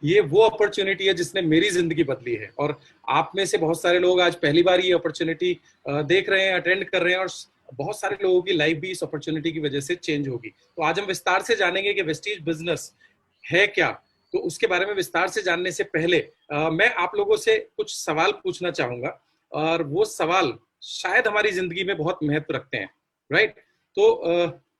ये वो अपॉर्चुनिटी है जिसने मेरी जिंदगी बदली है, और आप में से बहुत सारे लोग आज पहली बार ये अपॉर्चुनिटी देख रहे हैं, अटेंड कर रहे हैं, और बहुत सारे लोगों की लाइफ भी इस अपॉर्चुनिटी की वजह से चेंज होगी। तो आज हम विस्तार से जानेंगे कि वेस्टीज बिजनेस है क्या। तो उसके बारे में विस्तार से जानने से पहले मैं आप लोगों से कुछ सवाल पूछना चाहूंगा, और वो सवाल शायद हमारी जिंदगी में बहुत महत्व रखते हैं, राइट। तो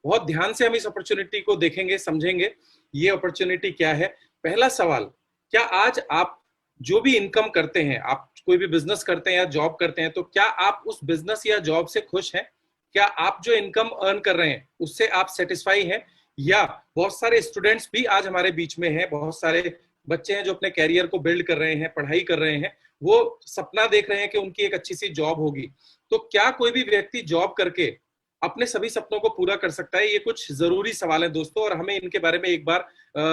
बहुत ध्यान से हम इस अपॉर्चुनिटी को देखेंगे, समझेंगे ये अपॉर्चुनिटी क्या है। पहला सवाल, क्या आज आप जो भी इनकम करते हैं, आप कोई भी बिजनेस करते हैं या जॉब करते हैं, तो क्या आप उस बिजनेस या जॉब से खुश हैं? क्या आप जो इनकम अर्न कर रहे हैं उससे आप सेटिस्फाई हैं? या बहुत सारे स्टूडेंट्स भी आज हमारे बीच में हैं, बहुत सारे बच्चे हैं जो अपने कैरियर को बिल्ड कर रहे हैं, पढ़ाई कर रहे हैं, वो सपना देख रहे हैं कि उनकी एक अच्छी सी जॉब होगी। तो क्या कोई भी व्यक्ति जॉब करके अपने सभी सपनों को पूरा कर सकता है? ये कुछ जरूरी सवाल है दोस्तों, और हमें इनके बारे में एक बार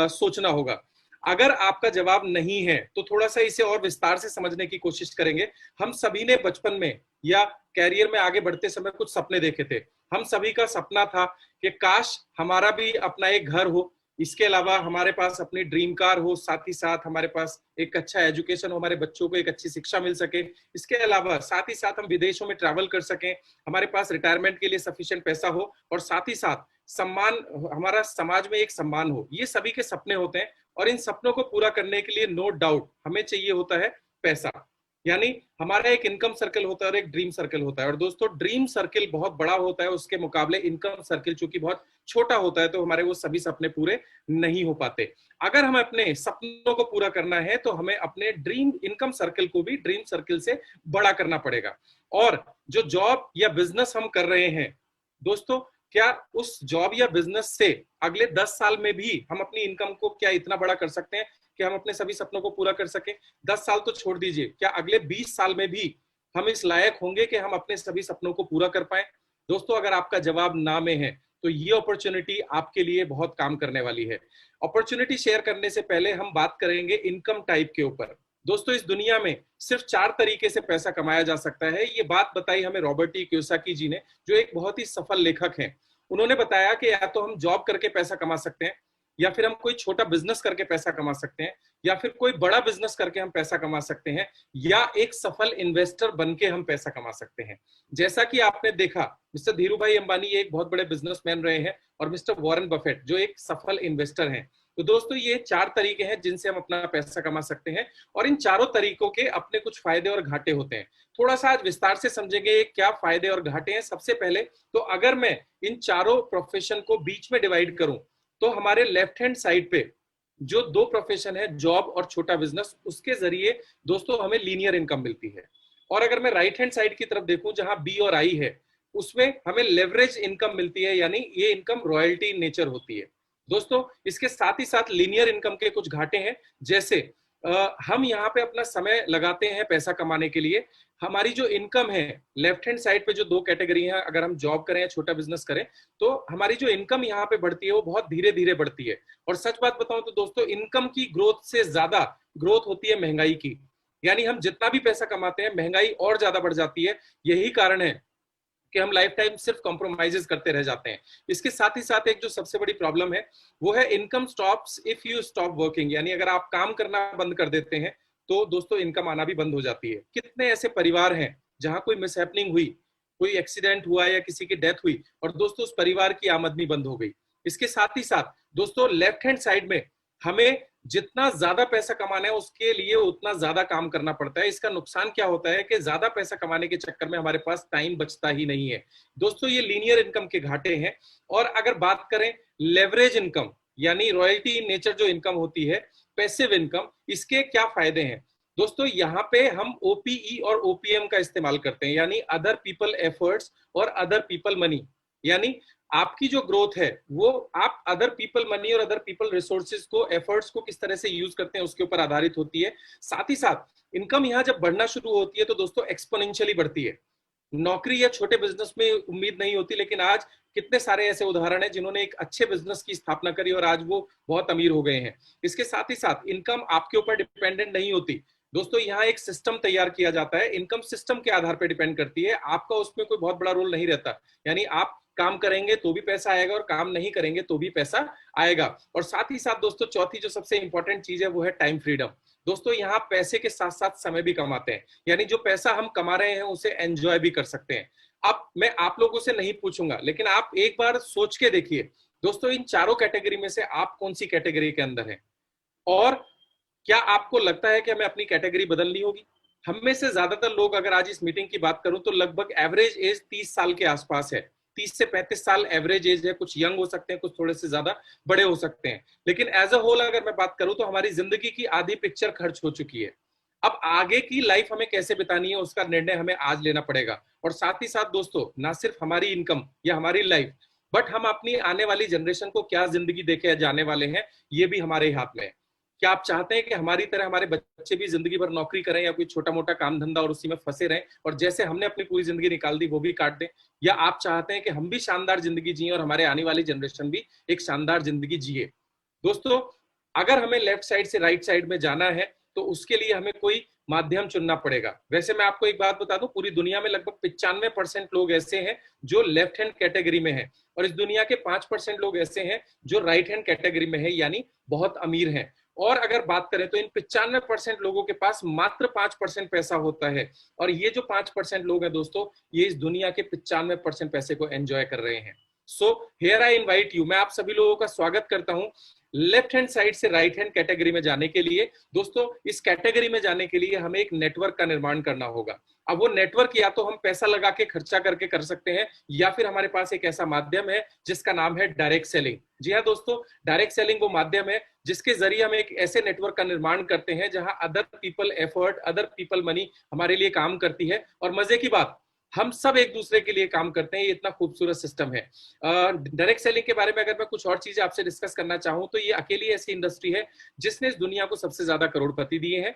सोचना होगा। अगर आपका जवाब नहीं है तो थोड़ा सा इसे और विस्तार से समझने की कोशिश करेंगे। हम सभी ने बचपन में या कैरियर में आगे बढ़ते समय कुछ सपने देखे थे। हम सभी का सपना था कि काश हमारा भी अपना एक घर हो, इसके अलावा हमारे पास अपनी ड्रीम कार हो, साथ ही साथ हमारे पास एक अच्छा एजुकेशन हो, हमारे बच्चों को एक अच्छी शिक्षा मिल सके, इसके अलावा साथ ही साथ हम विदेशों में ट्रैवल कर सकें, हमारे पास रिटायरमेंट के लिए सफिशिएंट पैसा हो, और साथ ही साथ सम्मान, हमारा समाज में एक सम्मान हो। ये सभी के सपने होते हैं, और इन सपनों को पूरा करने के लिए नो डाउट हमें चाहिए होता है पैसा। यानी हमारा एक इनकम सर्कल होता है और एक ड्रीम सर्कल होता है। और दोस्तों, ड्रीम सर्कल बहुत बड़ा होता है, उसके मुकाबले इनकम सर्कल चूंकि बहुत छोटा होता है, तो हमारे वो सभी सपने पूरे नहीं हो पाते। अगर हमें अपने सपनों को पूरा करना है तो हमें अपने ड्रीम इनकम सर्कल को भी ड्रीम सर्कल से बड़ा करना पड़ेगा। और जो जॉब या बिजनेस हम कर रहे हैं दोस्तों, क्या उस जॉब या बिजनेस से अगले 10 साल में भी हम अपनी इनकम को क्या इतना बड़ा कर सकते हैं कि हम अपने सभी सपनों को पूरा कर सके? 10 साल तो छोड़ दीजिए, क्या अगले 20 साल में भी हम इस लायक होंगे कि हम अपने सभी सपनों को पूरा कर पाए? दोस्तों, अगर आपका जवाब ना में है तो ये अपॉर्चुनिटी आपके लिए बहुत काम करने वाली है। अपॉर्चुनिटी शेयर करने से पहले हम बात करेंगे इनकम टाइप के ऊपर। दोस्तों, इस दुनिया में सिर्फ 4 तरीके से पैसा कमाया जा सकता है। ये बात बताई हमें रॉबर्ट टी कियोसाकी जी ने, जो एक बहुत ही सफल लेखक हैं। उन्होंने बताया कि या तो हम जॉब करके पैसा कमा सकते हैं, या फिर हम कोई छोटा बिजनेस करके पैसा कमा सकते हैं, या फिर कोई बड़ा बिजनेस करके हम पैसा कमा सकते हैं, या एक सफल इन्वेस्टर बन के हम पैसा कमा सकते हैं। जैसा कि आपने देखा, मिस्टर धीरू भाई अंबानी एक बहुत बड़े बिजनेसमैन रहे हैं, और मिस्टर वॉरेन बफेट जो एक सफल इन्वेस्टर हैं। तो दोस्तों, ये 4 तरीके हैं जिनसे हम अपना पैसा कमा सकते हैं, और इन चारों तरीकों के अपने कुछ फायदे और घाटे होते हैं। थोड़ा सा आज विस्तार से समझेंगे क्या फायदे और घाटे हैं। सबसे पहले तो अगर मैं इन चारों प्रोफेशन को बीच में डिवाइड करूं, तो हमारे लेफ्ट हैंड साइड पे जो 2 प्रोफेशन है, जॉब और छोटा बिजनेस, उसके जरिए दोस्तों हमें लीनियर इनकम मिलती है। और अगर मैं राइट हैंड साइड की तरफ देखूं, जहां बी और आई है, उसमें हमें लेवरेज इनकम मिलती है, यानी ये इनकम रॉयल्टी नेचर होती है। दोस्तों, इसके साथ ही साथ लीनियर इनकम के कुछ घाटे हैं, जैसे हम यहाँ पे अपना समय लगाते हैं पैसा कमाने के लिए। हमारी जो इनकम है, लेफ्ट हैंड साइड पे जो 2 कैटेगरी है, अगर हम जॉब करें या छोटा बिजनेस करें, तो हमारी जो इनकम यहाँ पे बढ़ती है वो बहुत धीरे धीरे बढ़ती है। और सच बात बताऊं तो दोस्तों, इनकम की ग्रोथ से ज्यादा ग्रोथ होती है महंगाई की। यानी हम जितना भी पैसा कमाते हैं, महंगाई और ज्यादा बढ़ जाती है। यही कारण है कि हम लाइफ टाइम सिर्फ कॉम्प्रोमाइजेस करते रह जाते हैं। इसके साथ ही साथ एक जो सबसे बड़ी प्रॉब्लम है वो है income stops if you stop working. यानी अगर आप काम करना बंद कर देते हैं तो दोस्तों इनकम आना भी बंद हो जाती है। कितने ऐसे परिवार हैं जहां कोई मिसहैपनिंग हुई, कोई एक्सीडेंट हुआ या किसी की डेथ हुई, और दोस्तों उस परिवार की आमदनी बंद हो गई। इसके साथ ही साथ दोस्तों लेफ्ट हैंड साइड में हमें जितना ज्यादा पैसा कमाना है उसके लिए उतना ज्यादा काम करना पड़ता है। इसका नुकसान क्या होता है कि ज्यादा पैसा कमाने के चक्कर में हमारे पास टाइम बचता ही नहीं है। दोस्तों, ये लीनियर इनकम के घाटे हैं। और अगर बात करें लेवरेज इनकम, यानी रॉयल्टी नेचर जो इनकम होती है, पैसिव इनकम, इसके क्या फायदे हैं? दोस्तों, यहाँ पे हम ओपीई और ओपीएम का इस्तेमाल करते हैं, यानी अदर पीपल एफर्ट्स और अदर पीपल मनी। यानी आपकी जो ग्रोथ है वो आप अदर पीपल मनी और अदर पीपल रिसोर्सेज को, एफर्ट्स को किस तरह से यूज करते हैं उसके ऊपर आधारित होती है। साथ ही साथ इनकम यहाँ जब बढ़ना शुरू होती है तो दोस्तों एक्सपोनेंशियली बढ़ती है। नौकरी या छोटे बिजनेस में उम्मीद नहीं होती, लेकिन आज कितने सारे ऐसे उदाहरण हैं जिन्होंने एक अच्छे बिजनेस की स्थापना करी और आज वो बहुत अमीर हो गए हैं। इसके साथ ही साथ इनकम आपके ऊपर डिपेंडेंट नहीं होती दोस्तों, यहाँ एक सिस्टम तैयार किया जाता है। इनकम सिस्टम के आधार पर डिपेंड करती है, आपका उसमें कोई बहुत बड़ा रोल नहीं रहता। यानी आप काम करेंगे तो भी पैसा आएगा और काम नहीं करेंगे तो भी पैसा आएगा। और साथ ही साथ दोस्तों चौथी जो सबसे इंपॉर्टेंट चीज है वो है टाइम फ्रीडम। दोस्तों यहाँ पैसे के साथ साथ समय भी कमाते हैं, यानी जो पैसा हम कमा रहे हैं उसे एंजॉय भी कर सकते हैं। अब मैं आप लोगों से नहीं पूछूंगा, लेकिन आप एक बार सोच के देखिए दोस्तों, इन चारों कैटेगरी में से आप कौन सी कैटेगरी के अंदर हैं, और क्या आपको लगता है कि हमें अपनी कैटेगरी बदलनी होगी? हम में से ज्यादातर लोग, अगर आज इस मीटिंग की बात करूं तो लगभग एवरेज एज 30 साल के आसपास है। 30 से 35 साल एवरेज एज है। कुछ यंग हो सकते हैं, कुछ थोड़े से ज्यादा बड़े हो सकते हैं, लेकिन एज अ होल अगर मैं बात करूं तो हमारी जिंदगी की आधी पिक्चर खर्च हो चुकी है। अब आगे की लाइफ हमें कैसे बितानी है उसका निर्णय हमें आज लेना पड़ेगा। और साथ ही साथ दोस्तों, ना सिर्फ हमारी इनकम या हमारी लाइफ, बट हम अपनी आने वाली जनरेशन को क्या जिंदगी देके जाने वाले हैं, ये भी हमारे हाथ में है। क्या आप चाहते हैं कि हमारी तरह हमारे बच्चे भी जिंदगी भर नौकरी करें या कोई छोटा मोटा काम धंधा और उसी में फंसे रहें और जैसे हमने अपनी पूरी जिंदगी निकाल दी वो भी काट दें? या आप चाहते हैं कि हम भी शानदार जिंदगी जिए और हमारे आने वाली जनरेशन भी एक शानदार जिंदगी जिए? दोस्तों, अगर हमें लेफ्ट साइड से राइट साइड में जाना है तो उसके लिए हमें कोई माध्यम चुनना पड़ेगा। वैसे मैं आपको एक बात बता दूं, पूरी दुनिया में लगभग 95% लोग ऐसे हैं जो लेफ्ट हैंड कैटेगरी में हैं, और इस दुनिया के 5% लोग ऐसे हैं जो राइट हैंड कैटेगरी में है, यानी बहुत अमीर हैं। और अगर बात करें तो इन 95% लोगों के पास मात्र 5% पैसा होता है, और ये जो 5% लोग हैं दोस्तों, ये इस दुनिया के 95% पैसे को एंजॉय कर रहे हैं। So here I invite you, मैं आप सभी लोगों का स्वागत करता हूं लेफ्ट हैंड साइड से राइट हैंड कैटेगरी में जाने के लिए। दोस्तों, इस कैटेगरी में जाने के लिए हमें एक नेटवर्क का निर्माण करना होगा। अब वो नेटवर्क या तो हम पैसा लगा के खर्चा करके कर सकते हैं, या फिर हमारे पास एक ऐसा माध्यम है जिसका नाम है डायरेक्ट सेलिंग। जी हाँ दोस्तों, डायरेक्ट सेलिंग वो माध्यम है जिसके जरिए हम एक ऐसे नेटवर्क का निर्माण करते हैं जहां other people effort, other people money हमारे लिए काम करती है। और मजे की बात, हम सब एक दूसरे के लिए काम करते हैं। ये इतना खूबसूरत सिस्टम है। डायरेक्ट सेलिंग के बारे में अगर मैं कुछ और चीजें आपसे डिस्कस करना चाहूं तो ये अकेली ऐसी इंडस्ट्री है जिसने इस दुनिया को सबसे ज्यादा करोड़पति दिए हैं।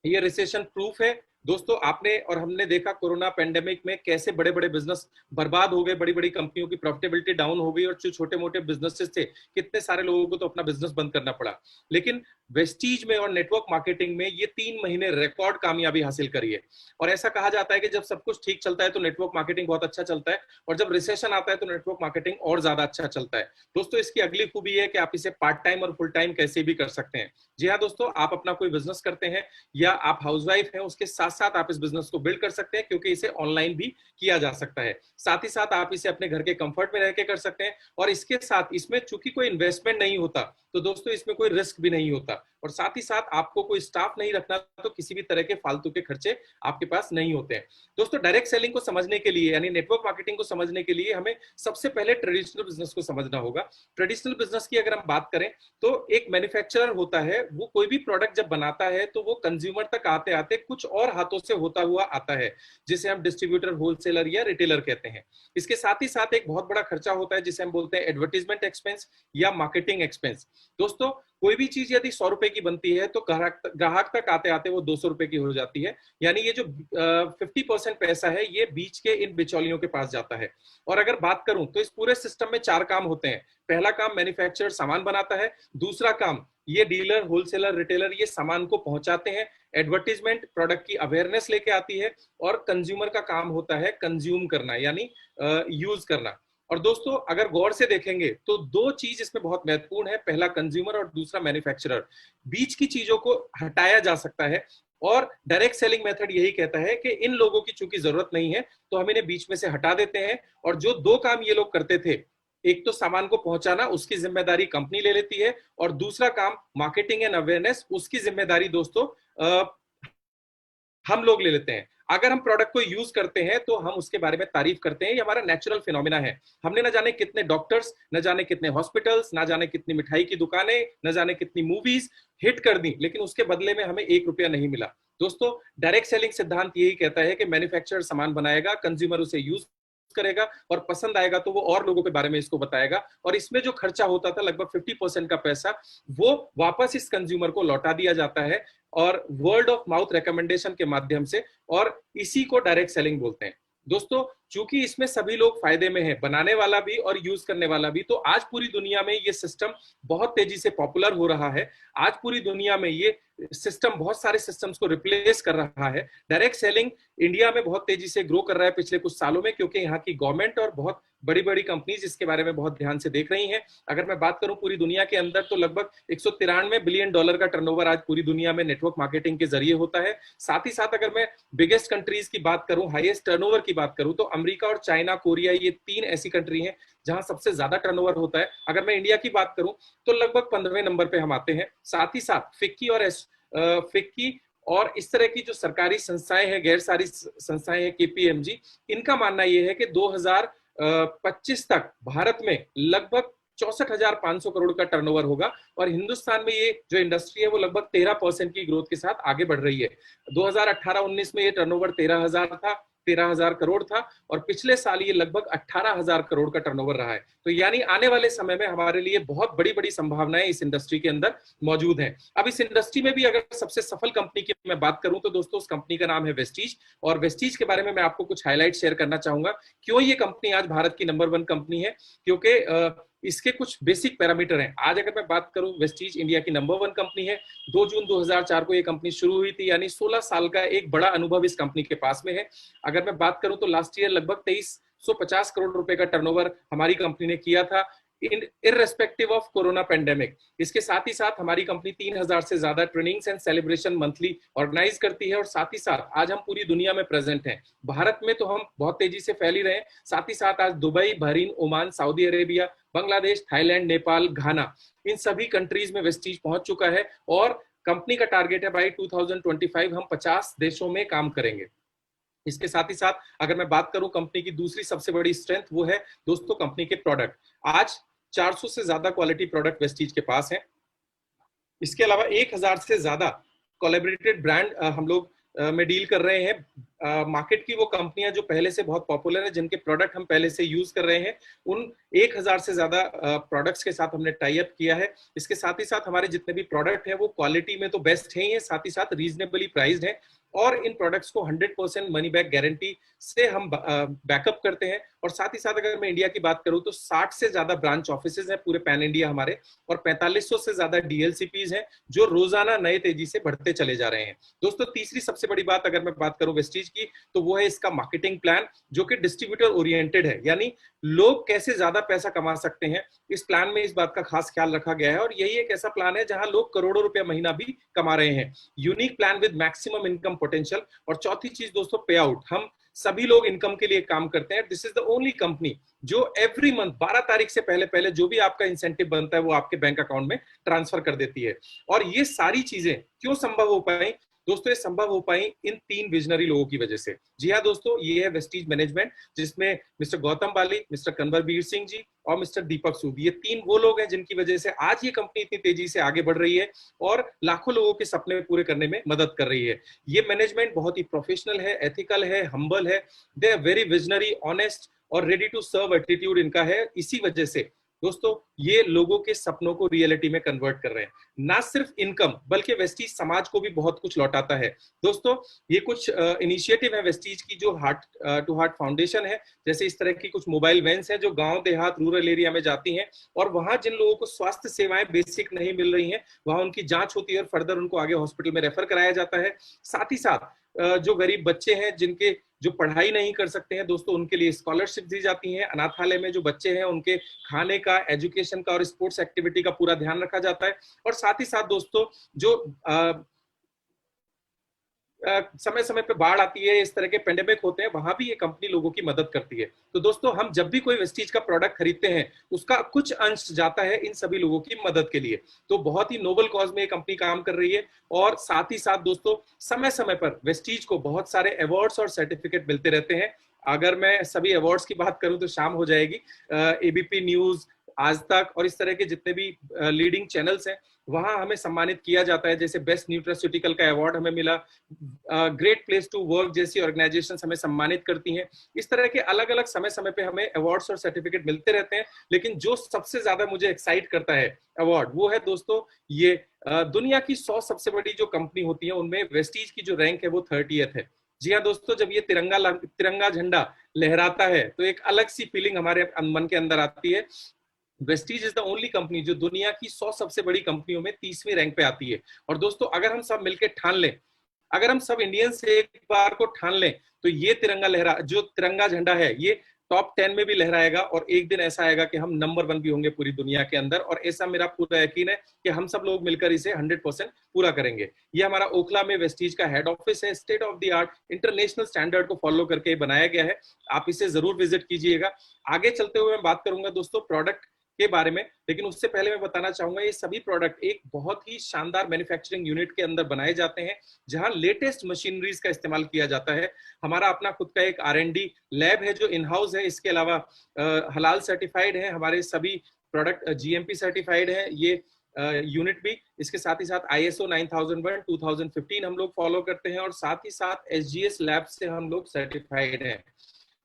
ये रिसेशन प्रूफ है दोस्तों। आपने और हमने देखा कोरोना पेंडेमिक में कैसे बड़े बड़े बिजनेस बर्बाद हो गए, बड़ी बड़ी कंपनियों की प्रॉफिटेबिलिटी डाउन हो गई, और जो छोटे मोटे बिजनेसेस थे, कितने सारे लोगों को तो अपना बिजनेस बंद करना पड़ा। लेकिन वेस्टीज में और नेटवर्क मार्केटिंग में ये 3 महीने रिकॉर्ड कामयाबी हासिल करी है। और ऐसा कहा जाता है कि जब सब कुछ ठीक चलता है तो नेटवर्क मार्केटिंग बहुत अच्छा चलता है, और जब रिसेशन आता है तो नेटवर्क मार्केटिंग और ज्यादा अच्छा चलता है। दोस्तों, इसकी अगली खूबी है कि आप इसे पार्ट टाइम और फुल टाइम कैसे भी कर सकते हैं। जी हाँ दोस्तों, आप अपना कोई बिजनेस करते हैं या आप हाउसवाइफ हैं, उसके साथ साथ आप इस बिजनेस को बिल्ड कर सकते हैं, क्योंकि इसे ऑनलाइन भी किया जा सकता है। साथ ही साथ आप इसे अपने घर के कंफर्ट में रह के कर सकते हैं, और इसके साथ इसमें चूंकि कोई इन्वेस्टमेंट नहीं होता तो दोस्तों इसमें कोई रिस्क भी नहीं होता, और साथ ही साथ आपको कोई स्टाफ नहीं रखना, तो किसी भी तरह के फालतू के खर्चे आपके पास नहीं होते हैं। दोस्तों, डायरेक्ट सेलिंग को समझने के लिए, यानी नेटवर्क मार्केटिंग को समझने के लिए, हमें सबसे पहले ट्रेडिशनल बिजनेस को समझना होगा। ट्रेडिशनल बिजनेस की अगर हम बात करें तो एक मैन्युफैक्चरर होता है, वो कोई भी प्रोडक्ट जब बनाता है तो वो कंज्यूमर तक आते आते कुछ और हाथों से होता हुआ आता है, जिसे हम डिस्ट्रीब्यूटर, होलसेलर या रिटेलर कहते हैं। इसके साथ ही साथ एक बहुत बड़ा खर्चा होता है जिसे हम बोलते हैं एडवर्टीजमेंट एक्सपेंस या मार्केटिंग एक्सपेंस। दोस्तों, कोई भी चीज यदि 100 रुपए की बनती है तो ग्राहक तक आते आते वो 200 रुपए की हो जाती है, यानी ये जो 50% पैसा है ये बीच के इन बिचौलियों के पास जाता है। और अगर बात करूं तो इस पूरे सिस्टम में 4 काम होते हैं। पहला काम, मैन्युफैक्चरर सामान बनाता है। दूसरा काम, ये डीलर, होलसेलर, रिटेलर ये सामान को पहुंचाते हैं। एडवर्टीजमेंट प्रोडक्ट की अवेयरनेस लेके आती है, और कंज्यूमर का काम होता है कंज्यूम करना, यानी यूज करना। और दोस्तों, अगर गौर से देखेंगे तो 2 चीज इसमें बहुत महत्वपूर्ण है, पहला कंज्यूमर और दूसरा मैन्युफैक्चरर। बीच की चीजों को हटाया जा सकता है, और डायरेक्ट सेलिंग मेथड यही कहता है कि इन लोगों की चूंकि जरूरत नहीं है तो हम इन्हें बीच में से हटा देते हैं, और जो 2 काम ये लोग करते थे, एक तो सामान को पहुंचाना, उसकी जिम्मेदारी कंपनी ले लेती है, और दूसरा काम मार्केटिंग एंड अवेयरनेस, उसकी जिम्मेदारी दोस्तों हम लोग ले लेते हैं। अगर हम प्रोडक्ट को यूज करते हैं तो हम उसके बारे में तारीफ करते हैं, ये हमारा नेचुरल फिनोमिना है। हमने न जाने कितने डॉक्टर्स, न जाने कितने हॉस्पिटल्स, न जाने कितनी मिठाई की दुकानें, न जाने कितनी मूवीज हिट कर दी, लेकिन उसके बदले में हमें 1 रुपया नहीं मिला। दोस्तों, डायरेक्ट सेलिंग सिद्धांत यही कहता है कि मैन्युफैक्चरर सामान बनाएगा, कंज्यूमर उसे यूज करेगा, और पसंद आएगा तो वो और लोगों के बारे में इसको बताएगा, और इसमें जो खर्चा होता था लगभग 50% का पैसा, वो वापस इस कंज्यूमर को लौटा दिया जाता है, और वर्ल्ड ऑफ माउथ रिकमेंडेशन के माध्यम से, और इसी को डायरेक्ट सेलिंग बोलते हैं। दोस्तों, चूंकि इसमें सभी लोग फायदे में हैं, बनाने वाला भी और यूज करने वाला भी, तो आज पूरी दुनिया में ये सिस्टम बहुत तेजी से पॉपुलर हो रहा है। आज पूरी दुनिया में ये सिस्टम बहुत सारे सिस्टम्स को रिप्लेस कर रहा है। डायरेक्ट सेलिंग इंडिया में बहुत तेजी से ग्रो कर रहा है पिछले कुछ सालों में, क्योंकि यहाँ की गवर्नमेंट और बहुत बड़ी बड़ी कंपनीज इसके बारे में बहुत ध्यान से देख रही हैं। अगर मैं बात करूं पूरी दुनिया के अंदर, तो लगभग 193 बिलियन डॉलर का टर्नओवर आज पूरी दुनिया में नेटवर्क मार्केटिंग के जरिए होता है। साथ ही साथ अगर मैं बिगेस्ट कंट्रीज की बात करूं, हाईएस्ट टर्नओवर की बात करूं, तो अमेरिका और चाइना, कोरिया, ये 3 ऐसी कंट्री हैं जहां सबसे ज्यादा टर्नओवर होता है। अगर मैं इंडिया की बात करूं तो लगभग 15वें नंबर पे हम आते हैं। साथ ही साथ फिक्की और इस तरह की जो सरकारी संस्थाएं हैं, गैर सारी संस्थाएं हैं, केपीएमजी, इनका मानना यह है कि 2025 तक भारत में लगभग 64,500 करोड़ का टर्नओवर होगा। और हिंदुस्तान में ये जो इंडस्ट्री है वो लगभग 13% की ग्रोथ के साथ आगे बढ़ रही है। 2018-19 में ये टर्नओवर 13,000 करोड़ था, और पिछले साल ये लगभग 18,000 करोड़ का टर्नओवर रहा है। तो यानी आने वाले समय में हमारे लिए बहुत बड़ी बड़ी संभावनाएं इस इंडस्ट्री के अंदर मौजूद हैं। अब इस इंडस्ट्री में भी अगर सबसे सफल कंपनी की मैं बात करूं तो दोस्तों उस कंपनी का नाम है वेस्टीज। और वेस्टीज के बारे में मैं आपको कुछ हाईलाइट शेयर करना चाहूंगा। क्यों ये कंपनी आज भारत की नंबर 1 कंपनी है? क्योंकि इसके कुछ बेसिक पैरामीटर हैं। आज अगर मैं बात करूं, वेस्टीज इंडिया की नंबर 1 कंपनी है। 2 जून 2004 को ये कंपनी शुरू हुई थी, यानी 16 साल का एक बड़ा अनुभव इस कंपनी के पास में है। अगर मैं बात करूं तो लास्ट ईयर लगभग 2350 करोड़ रुपए का टर्नओवर हमारी कंपनी ने किया था, इररेस्पेक्टिव ऑफ कोरोना पेंडेमिक। इसके साथ ही साथ हमारी कंपनी 3000 से ज्यादा trainings and celebration monthly organise करती है। और साथ ही साथ आज हम पूरी दुनिया में प्रेजेंट हैं। भारत में तो हम बहुत तेजी से फैल ही रहे हैं, साथ ही साथ आज Dubai, Bahrain, Oman, Saudi Arabia, Bangladesh, Thailand, Nepal, Ghana, इन सभी कंट्रीज में वेस्टीज पहुंच चुका है। और कंपनी का टारगेट है बाई 2025 हम 50 देशों में काम करेंगे। इसके साथ ही साथ अगर मैं बात करूं कंपनी की दूसरी सबसे बड़ी स्ट्रेंथ, वो है दोस्तों कंपनी के प्रोडक्ट। आज 400 से ज्यादा क्वालिटी प्रोडक्ट वेस्टीज के पास हैं। इसके अलावा 1000 से ज्यादा कोलैबोरेटेड ब्रांड हम लोग में डील कर रहे हैं। मार्केट की वो कंपनियां जो पहले से बहुत पॉपुलर है, जिनके प्रोडक्ट हम पहले से यूज कर रहे हैं, उन 1000 से ज्यादा प्रोडक्ट्स के साथ हमने टाई अप किया है। इसके साथ ही साथ हमारे जितने भी प्रोडक्ट हैं वो क्वालिटी में तो बेस्ट है ही है, साथ ही साथ रीजनेबली प्राइस्ड है। और इन प्रोडक्ट्स को 100% मनी बैक गारंटी से हम बैकअप करते हैं। और साथ ही साथ अगर मैं इंडिया की बात करूं तो 60 से ज्यादा ब्रांच ऑफिसेज हैं पूरे पैन इंडिया हमारे, और 4500 से ज्यादा डीएलसीपीज हैं जो रोजाना नए तेजी से बढ़ते चले जा रहे हैं। दोस्तों तीसरी सबसे बड़ी बात अगर मैं बात करूं वेस्टीज की, तो वो है इसका मार्केटिंग प्लान, जो कि डिस्ट्रीब्यूटर ओरिएंटेड है, यानी लोग कैसे ज्यादा पैसा कमा सकते हैं, इस प्लान में इस बात का खास ख्याल रखा गया है। और यही एक ऐसा प्लान है जहां लोग करोड़ों रुपया महीना भी कमा रहे हैं। Unique plan with maximum income potential. और चौथी चीज दोस्तों, पे आउट। हम सभी लोग इनकम के लिए काम करते हैं। This is the only company जो एवरी मंथ 12 तारीख से पहले पहले जो भी आपका इंसेंटिव बनता है वो आपके बैंक अकाउंट में ट्रांसफर कर देती है। और ये सारी चीजें क्यों संभव हो पाई दोस्तों? ये संभव हो पाई इन 3 विजनरी लोगों की वजह से। जी हाँ दोस्तों, ये है वेस्टीज मैनेजमेंट, जिसमें मिस्टर गौतम बाली, मिस्टर कंवरवीर सिंह जी और मिस्टर दीपक सूद, ये 3 वो लोग हैं जिनकी वजह से आज ये कंपनी इतनी तेजी से आगे बढ़ रही है और लाखों लोगों के सपने पूरे करने में मदद कर रही है। ये मैनेजमेंट बहुत ही प्रोफेशनल है, एथिकल है, हम्बल है, they are very visionary, honest और रेडी टू सर्व एटीट्यूड इनका है। इसी वजह से दोस्तों ये लोगों के सपनों को रियलिटी में कन्वर्ट कर रहे हैं। ना सिर्फ इनकम, बल्कि वेस्टीज समाज को भी बहुत कुछ लौटाता है। दोस्तों ये कुछ इनिशिएटिव है वेस्टीज की जो हार्ट टू हार्ट फाउंडेशन है। जैसे इस तरह की कुछ मोबाइल वैन्स हैं जो गांव देहात रूरल एरिया में जाती हैं, और वहां जिन लोगों को स्वास्थ्य सेवाएं बेसिक नहीं मिल रही हैं वहां उनकी जांच होती है और फर्दर उनको आगे हॉस्पिटल में रेफर कराया जाता है। साथ ही साथ जो गरीब बच्चे हैं जिनके जो पढ़ाई नहीं कर सकते हैं दोस्तों, उनके लिए स्कॉलरशिप दी जाती है। अनाथालय में जो बच्चे हैं उनके खाने का, एजुकेशन का और स्पोर्ट्स एक्टिविटी का पूरा ध्यान रखा जाता है। और साथ ही साथ दोस्तों जो समय समय पे बाढ़ आती है, इस तरह के पेंडेमिक होते हैं, वहां भी ये कंपनी लोगों की मदद करती है। तो दोस्तों हम जब भी कोई वेस्टीज का प्रोडक्ट खरीदते हैं उसका कुछ अंश जाता है इन सभी लोगों की मदद के लिए। तो बहुत ही नोबल कॉज में ये कंपनी काम कर रही है। और साथ ही साथ दोस्तों समय समय पर वेस्टीज को बहुत सारे अवार्ड्स और सर्टिफिकेट मिलते रहते हैं। अगर मैं सभी अवार्ड्स की बात करूं तो शाम हो जाएगी। एबीपी न्यूज, आज तक और इस तरह के जितने भी लीडिंग चैनल्स हैं वहां हमें सम्मानित किया जाता है। जैसे बेस्ट न्यूट्रास्यूटिकल का अवार्ड हमें मिला, ग्रेट प्लेस टू वर्क जैसी ऑर्गेनाइजेशंस हमें सम्मानित करती हैं। इस तरह के अलग अलग समय समय पे हमें अवार्ड्स और सर्टिफिकेट मिलते रहते हैं। लेकिन जो सबसे ज्यादा मुझे एक्साइट करता है अवार्ड, वो है दोस्तों ये दुनिया की 100 सबसे बड़ी जो कंपनी होती है उनमें वेस्टीज की जो रैंक है वो 30th है। जी हाँ दोस्तों, जब ये तिरंगा झंडा लहराता है तो एक अलग सी फीलिंग हमारे मन के अंदर आती है। Vestige is the only company जो दुनिया की 100 सबसे बड़ी कंपनियों में 30वीं रैंक पे आती है। और दोस्तों अगर हम सब मिलकर ठान लें, अगर हम सब इंडियंस एक बार को ठान लें, तो ये तिरंगा झंडा है, ये टॉप 10 में भी लहराएगा और एक दिन ऐसा आएगा कि हम नंबर 1 भी होंगे पूरी दुनिया के अंदर। और ऐसा मेरा पूरा यकीन है कि हम सब लोग मिलकर इसे 100% पूरा करेंगे। ये हमारा ओखला में वेस्टीज का हेड ऑफिस है, state of the art international standard को फॉलो करके बनाया गया है। आप इसे जरूर विजिट कीजिएगा। आगे चलते हुए मैं बात करूंगा दोस्तों प्रोडक्ट के बारे में, लेकिन उससे पहले मैं बताना चाहूंगा ये सभी प्रोडक्ट एक बहुत ही शानदार मैन्युफैक्चरिंग यूनिट के अंदर बनाए जाते हैं, जहां लेटेस्ट मशीनरीज का इस्तेमाल किया जाता है। हमारा अपना खुद का एक R&D लैब है जो इन हाउस है। इसके अलावा हलाल सर्टिफाइड है, हमारे सभी प्रोडक्ट GMP सर्टिफाइड है ये यूनिट भी। इसके साथ ही साथ ISO 9001 2015 हम लोग फॉलो करते हैं और साथ ही साथ SGS लैब से हम लोग सर्टिफाइड हैं।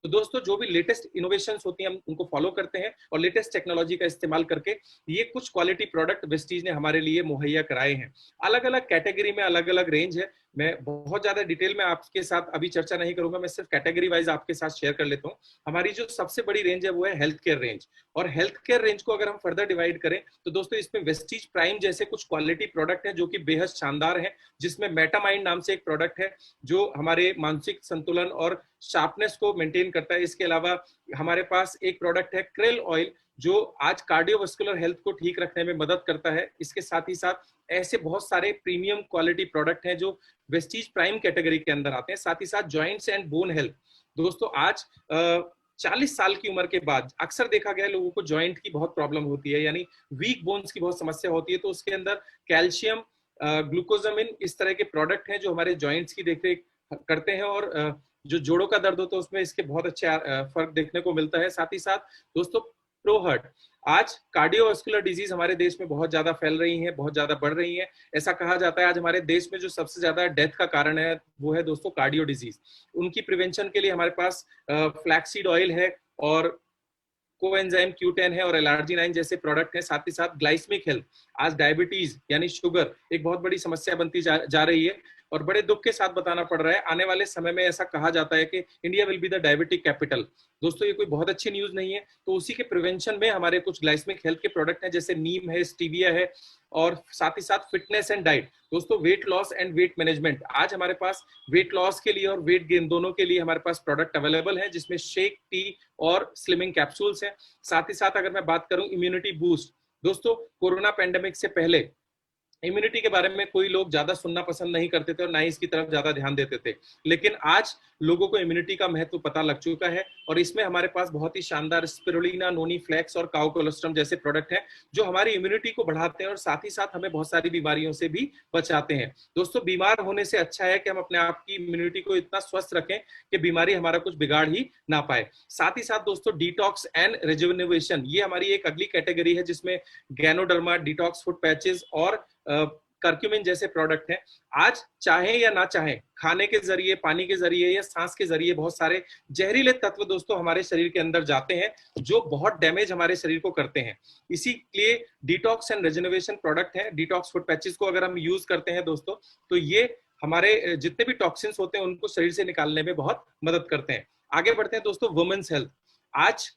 तो दोस्तों जो भी लेटेस्ट इनोवेशंस होती हैं हम उनको फॉलो करते हैं और लेटेस्ट टेक्नोलॉजी का इस्तेमाल करके ये कुछ क्वालिटी प्रोडक्ट वेस्टीज ने हमारे लिए मुहैया कराए हैं। अलग अलग कैटेगरी में अलग अलग रेंज है। मैं बहुत ज्यादा डिटेल में आपके साथ अभी चर्चा नहीं करूंगा, मैं सिर्फ कैटेगरी वाइज आपके साथ शेयर कर लेता हूँ। हमारी जो सबसे बड़ी रेंज है वो है हेल्थ केयर रेंज। और हेल्थ केयर रेंज को अगर हम फर्दर डिवाइड करें तो दोस्तों इसमें वेस्टीज प्राइम जैसे कुछ क्वालिटी प्रोडक्ट है जो कि बेहद शानदार है, जिसमें मेटामाइंड नाम से एक प्रोडक्ट है जो हमारे मानसिक संतुलन और शार्पनेस को मेंटेन करता है। इसके अलावा हमारे पास एक प्रोडक्ट है क्रेल ऑयल जो आज कार्डियोवास्कुलर हेल्थ को ठीक रखने में मदद करता है। इसके साथ ही साथ ऐसे बहुत सारे प्रीमियम क्वालिटी प्रोडक्ट हैं जो वेस्टीज प्राइम कैटेगरी के अंदर आते हैं। साथ ही साथ जॉइंट्स एंड बोन हेल्थ। दोस्तों आज 40 साल की उम्र के बाद अक्सर देखा गया है लोगों को जॉइंट की बहुत प्रॉब्लम होती है, यानी वीक बोन्स की बहुत समस्या होती है। तो उसके अंदर कैल्शियम, ग्लूकोजामिन इस तरह के प्रोडक्ट हैं जो हमारे जॉइंट्स की देखरेख करते हैं और जो जोड़ों का दर्द होता है उसमें इसके बहुत अच्छे फर्क देखने को मिलता है। साथ ही साथ दोस्तों प्रोहर्ट, आज कार्डियोवास्कुलर डिजीज हमारे देश में बहुत ज्यादा फैल रही है, बहुत ज्यादा बढ़ रही है। ऐसा कहा जाता है आज हमारे देश में जो सबसे ज्यादा डेथ का कारण है वो है दोस्तों कार्डियो डिजीज। उनकी प्रिवेंशन के लिए हमारे पास फ्लैक्सीड ऑयल है और कोएंजाइम Q10 है और एलआरजी9 जैसे प्रोडक्ट हैं। साथ ही साथ ग्लाइसमिक हेल्थ, आज डायबिटीज यानी शुगर एक बहुत बड़ी समस्या बनती जा रही है और बड़े दुख के साथ बताना पड़ रहा है आने वाले समय में ऐसा कहा जाता है कि India will be the diabetic capital. दोस्तों ये कोई बहुत अच्छी न्यूज नहीं है। तो उसी के प्रिवेंशन में हमारे कुछ ग्लाइसमिक हेल्थ के प्रोडक्ट हैं जैसे नीम है, स्टीविया है और साथ ही साथ फिटनेस एंड डाइट। दोस्तों weight loss and weight management, आज हमारे पास वेट लॉस के लिए और वेट गेन दोनों के लिए हमारे पास प्रोडक्ट अवेलेबल है जिसमें शेक, टी और स्लिमिंग कैप्सूल्स हैं। साथ ही साथ अगर मैं बात करूं इम्यूनिटी बूस्ट, दोस्तों कोरोना पेंडेमिक से पहले इम्यूनिटी के बारे में कोई लोग ज्यादा सुनना पसंद नहीं करते थे और ना ही इसकी तरफ ज्यादा ध्यान देते थे, लेकिन आज लोगों को इम्यूनिटी का महत्व पता लग चुका है और इसमें हमारे पास बहुत ही शानदार स्पिरुलिना, नोनी फ्लेक्स और काउ कोलोस्ट्रम जैसे प्रोडक्ट हैं जो हमारी इम्यूनिटी को बढ़ाते हैं और साथ ही साथ हमें बहुत सारी बीमारियों से भी बचाते हैं। दोस्तों बीमार होने से अच्छा है कि हम अपने आप की इम्यूनिटी को इतना स्वस्थ रखें कि बीमारी हमारा कुछ बिगाड़ ही ना पाए। साथ ही साथ दोस्तों डिटॉक्स एंड रिजुवेनेशन, ये हमारी एक अगली कैटेगरी है जिसमें गैनोडर्मा, डिटॉक्स फुट पैचेस और कर्क्यूमिन जैसे प्रोडक्ट हैं। आज चाहे या ना चाहे खाने के जरिए, पानी के जरिए या सांस के जरिए बहुत सारे जहरीले तत्व दोस्तों हमारे शरीर के अंदर जाते हैं जो बहुत डैमेज हमारे शरीर को करते हैं। इसीलिए डिटॉक्स एंड रिजुवेनेशन प्रोडक्ट है। डिटॉक्स फुट पैचेस को अगर हम यूज करते हैं दोस्तों तो ये हमारे जितने भी टॉक्सिन्स होते हैं उनको शरीर से निकालने में बहुत मदद करते हैं। आगे बढ़ते हैं दोस्तों वुमेन्स हेल्थ। आज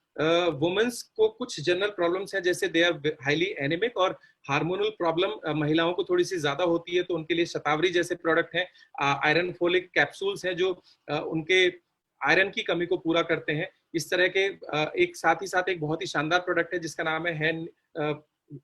वुमेन्स को कुछ जनरल प्रॉब्लम्स हैं जैसे दे आर हाईली एनीमिक और हार्मोनल प्रॉब्लम महिलाओं को थोड़ी सी ज्यादा होती है, तो उनके लिए शतावरी जैसे प्रोडक्ट हैं। आयरन फोलिक कैप्सूल्स हैं जो उनके आयरन की कमी को पूरा करते हैं। इस तरह के एक साथ ही साथ एक बहुत ही शानदार प्रोडक्ट है जिसका नाम है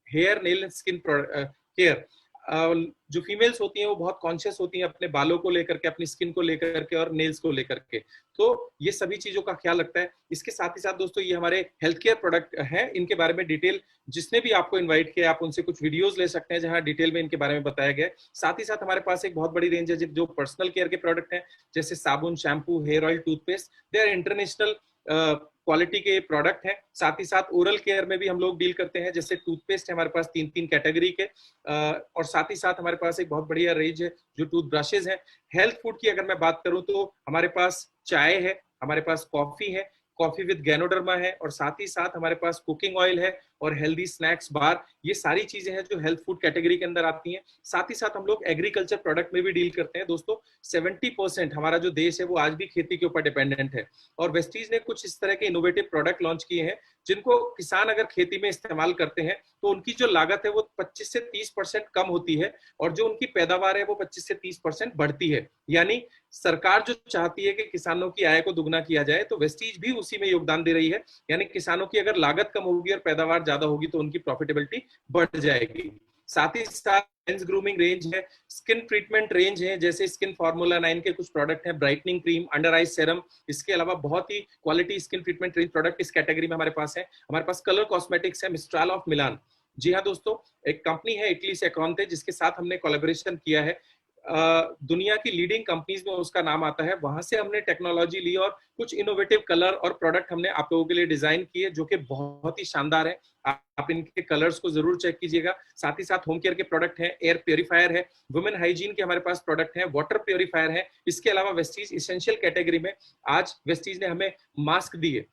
हेयर नेल स्किन केयर। जो फीमेल्स होती हैं वो बहुत कॉन्शियस होती हैं अपने बालों को लेकर के, अपनी स्किन को लेकर के और नेल्स को लेकर के, तो ये सभी चीजों का ख्याल रखता है। इसके साथ ही साथ दोस्तों ये हमारे हेल्थ केयर प्रोडक्ट हैं। इनके बारे में डिटेल जिसने भी आपको इनवाइट किया आप उनसे कुछ वीडियोस ले सकते हैं जहां डिटेल में इनके बारे में बताया गया है। साथ ही साथ हमारे पास एक बहुत बड़ी रेंज है जो पर्सनल केयर के प्रोडक्ट हैं जैसे साबुन, shampoo, hair oil, toothpaste. They are international quality के प्रोडक्ट हैं। साथ ही साथ ओरल केयर में भी हम लोग डील करते हैं, जैसे टूथपेस्ट है हमारे पास 3 कैटेगरी के और साथ ही साथ हमारे पास एक बहुत बढ़िया रेंज है जो टूथब्रशेज है। हेल्थ फूड की अगर मैं बात करूं तो हमारे पास चाय है, हमारे पास कॉफी है। कॉफी विद गैनोडर्मा है, और साथ ही साथ हमारे पास कुकिंग ऑयल है और हेल्दी स्नैक्स बार। ये सारी चीजें हैं जो हेल्थ फूड कैटेगरी के अंदर आती हैं। साथ ही साथ हम लोग एग्रीकल्चर प्रोडक्ट में भी डील करते हैं दोस्तों। 70% हमारा जो देश है वो आज भी खेती के ऊपर डिपेंडेंट है, और वेस्टीज ने कुछ इस तरह के इनोवेटिव प्रोडक्ट लॉन्च किए हैं जिनको किसान अगर खेती में इस्तेमाल करते हैं तो उनकी जो लागत है वो 25 से 30% कम होती है, और जो उनकी पैदावार है वो 25 से 30% बढ़ती है। यानी सरकार जो चाहती है कि किसानों की आय को दुगना किया जाए, तो वेस्टीज भी उसी में योगदान दे रही है। यानी किसानों की अगर लागत कम होगी और पैदावार ज्यादा होगी तो उनकी प्रॉफिटेबिलिटी बढ़ जाएगी। साथ ही साथ मेंस ग्रूमिंग रेंज है, स्किन ट्रीटमेंट रेंज है, जैसे स्किन फार्मूला 9 के कुछ प्रोडक्ट हैं, brightening cream, under eye serum. इसके अलावा बहुत ही quality skin treatment range product इस कैटेगरी में हमारे पास है। हमारे पास कलर कॉस्मेटिक्स है, मिस्ट्राल ऑफ मिलान। जी हाँ दोस्तों, एक कंपनी है इटली से अक्रॉन्ते, जिसके साथ हमने कोलैबोरेशन किया है। दुनिया की लीडिंग कंपनीज में उसका नाम आता है। वहां से हमने टेक्नोलॉजी ली और कुछ इनोवेटिव कलर और प्रोडक्ट हमने आप लोगों के लिए डिजाइन किए जो कि बहुत ही शानदार है। आप इनके कलर्स को जरूर चेक कीजिएगा। साथ ही साथ होम केयर के प्रोडक्ट हैं, एयर प्योरीफायर है, वुमेन हाइजीन के हमारे पास प्रोडक्ट हैं, वाटर प्योरीफायर है। इसके अलावा वेस्टीज इसेंशियल कैटेगरी में आज वेस्टीज ने हमें मास्क दिए।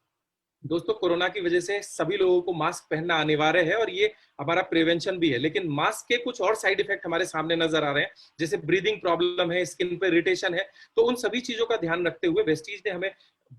दोस्तों, कोरोना की वजह से सभी लोगों को मास्क पहनना अनिवार्य है और ये हमारा प्रिवेंशन भी है, लेकिन मास्क के कुछ और साइड इफेक्ट हमारे सामने नजर आ रहे हैं, जैसे ब्रीदिंग प्रॉब्लम है, स्किन पे इरिटेशन है। तो उन सभी चीजों का ध्यान रखते हुए वेस्टीज ने हमें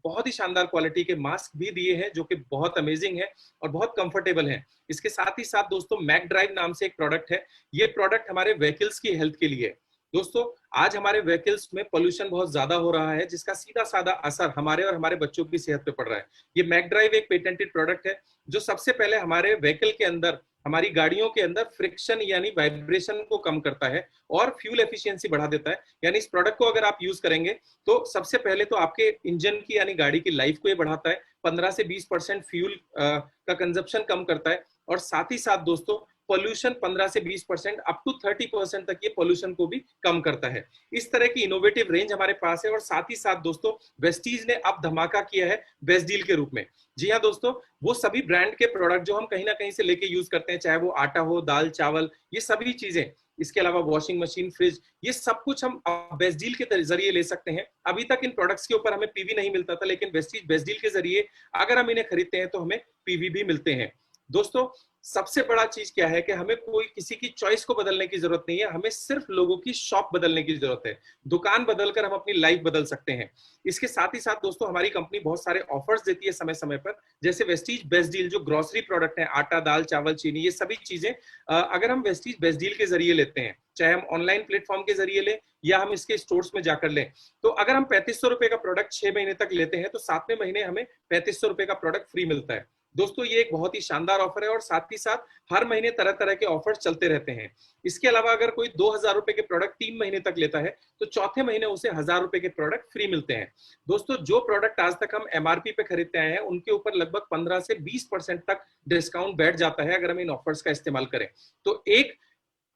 बहुत ही शानदार क्वालिटी के मास्क भी दिए हैं जो कि बहुत अमेजिंग है और बहुत कंफर्टेबल है। इसके साथ ही साथ दोस्तों, मैक ड्राइव नाम से एक प्रोडक्ट है। ये प्रोडक्ट हमारे व्हीकल्स की हेल्थ के लिए है। दोस्तों, आज हमारे व्हीकल्स में पोल्यूशन बहुत ज्यादा हो रहा है, जिसका सीधा साधा असर हमारे और हमारे बच्चों की सेहत पे पड़ रहा है। ये मैक ड्राइव एक पेटेंटेड प्रोडक्ट है जो सबसे पहले हमारे व्हीकल के अंदर, हमारी गाड़ियों के अंदर फ्रिक्शन यानी वाइब्रेशन को कम करता है और फ्यूल एफिशिएंसी बढ़ा देता है। यानी इस प्रोडक्ट को अगर आप यूज करेंगे तो सबसे पहले तो आपके इंजन की यानी गाड़ी की लाइफ को ये बढ़ाता है, 15 से 20% फ्यूल का कंजप्शन कम करता है, और साथ ही साथ दोस्तों पोल्यूशन 15 से 20% अप टू 30% तक ये पोल्यूशन को भी कम करता है। इस तरह की इनोवेटिव रेंज हमारे पास है। और साथ ही साथ दोस्तों, वेस्टीज ने अब धमाका किया है बेस्ट डील के रूप में। जी हाँ दोस्तों, वो सभी ब्रांड के प्रोडक्ट जो हम कहीं ना कहीं से लेके यूज करते हैं, चाहे वो आटा हो, दाल, चावल, ये सभी चीजें, इसके अलावा वॉशिंग मशीन, फ्रिज, ये सब कुछ हम बेस्ट डील के जरिए ले सकते हैं। अभी तक इन प्रोडक्ट्स के ऊपर हमें पीवी नहीं मिलता था, लेकिन वेस्टीज बेस्ट डील के जरिए अगर हम इन्हें खरीदते हैं तो हमें पीवी भी मिलते हैं। दोस्तों, सबसे बड़ा चीज क्या है कि हमें कोई किसी की चॉइस को बदलने की जरूरत नहीं है, हमें सिर्फ लोगों की शॉप बदलने की जरूरत है। दुकान बदलकर हम अपनी लाइफ बदल सकते हैं। इसके साथ ही साथ दोस्तों, हमारी कंपनी बहुत सारे ऑफर्स देती है समय समय पर, जैसे वेस्टीज बेस्ट डील जो ग्रोसरी प्रोडक्ट है, आटा, दाल, चावल, चीनी, ये सभी चीजें अगर हम वेस्टीज बेस्ट डील के जरिए लेते हैं, चाहे हम ऑनलाइन प्लेटफॉर्म के जरिए लें या हम इसके स्टोर्स में जाकर लें, तो अगर हम 3500 रुपए का प्रोडक्ट 6 महीने तक लेते हैं तो 7वें महीने हमें 3500 रुपए का प्रोडक्ट फ्री मिलता है। दोस्तों, ये एक बहुत ही शानदार ऑफर है और साथ ही साथ हर महीने तरह तरह के ऑफर्स चलते रहते हैं। इसके अलावा अगर कोई 2000 रुपए के प्रोडक्ट 3 महीने तक लेता है तो चौथे महीने उसे 1000 रुपए के प्रोडक्ट फ्री मिलते हैं। दोस्तों, जो प्रोडक्ट आज तक हम एमआरपी पे खरीदते आए हैं उनके ऊपर लगभग 15 से 20% तक डिस्काउंट बैठ जाता है अगर हम इन ऑफर्स का इस्तेमाल करें। तो एक,